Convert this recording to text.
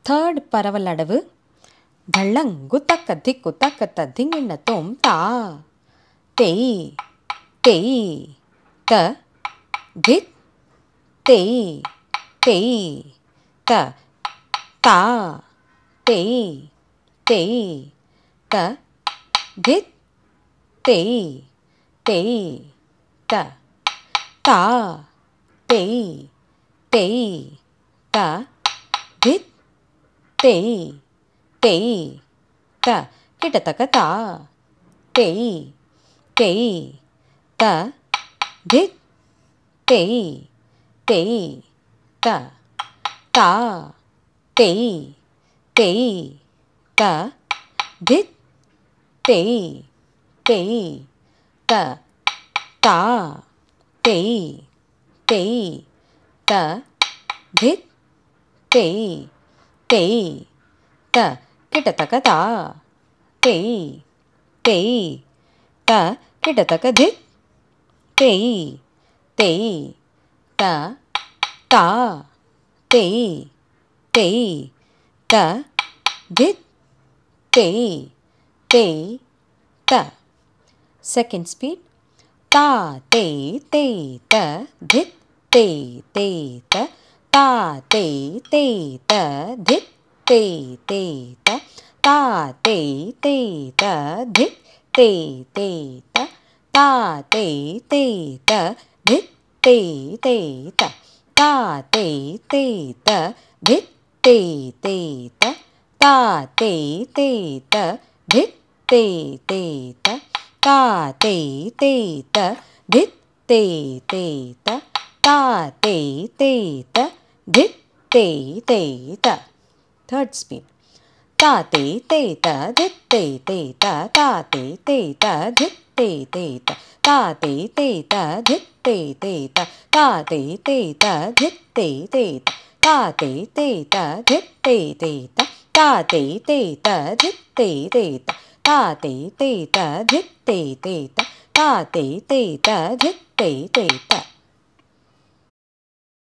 Third பரவல் அடவு. தள்ளங்கு தக்க திக்கு தக்க திங்கிண்ண தோம் தா தேய் தேய் த தித் தேய் தேய் த தா தேய் தேய் த தித் தேய் தேய் த தா தேய் தேய் த தித் தேய் தேய் த கிட்டத்தக்க தா தேய் தேய் த தித் தேய் தேய் த தா தேய் தேய் த தித் தேய் தேய் த தா தேய் தேய் த தித் தேய் தேய் த கிட்டத்தக்க தா தேய் தேய் த கிட்டத்தக்க தித் தேய் தேய் த தா தேய் தேய் த தித் தேய் தேய் த. Second speed. தா தேய் தேய் த தித் தேய் தேய் த தா தேய் தேய் த தித் தேய் தேய் த தா தேய் தேய் த தித் தேய் தேய் த தா தேய் தேய் த தித் தேய் தேய் த தா தேய் தேய் த தித் தேய் தேய் த தா தேய் தேய் த தித் தேய் தேய் த தா தேய் தேய் த தித் தேய் தேய் த தா தேய் தேய் த தித் தேய் தேய் த. Third speed. தா தேய் தேய் த தித் தேய் தேய் த தா தேய் தேய் த தித் தேய் தேய் த தா தேய் தேய் த தித் தேய் தேய் த தா தேய் தேய் த தித் தேய் தேய் த தா தேய் தேய் த தித் தேய் தேய் த தா தேய் தேய் த தித் தேய் தேய் த தா தேய் தேய் த தித் தேய் தேய் த தா தேய் தேய் த தித் தேய் தேய் த.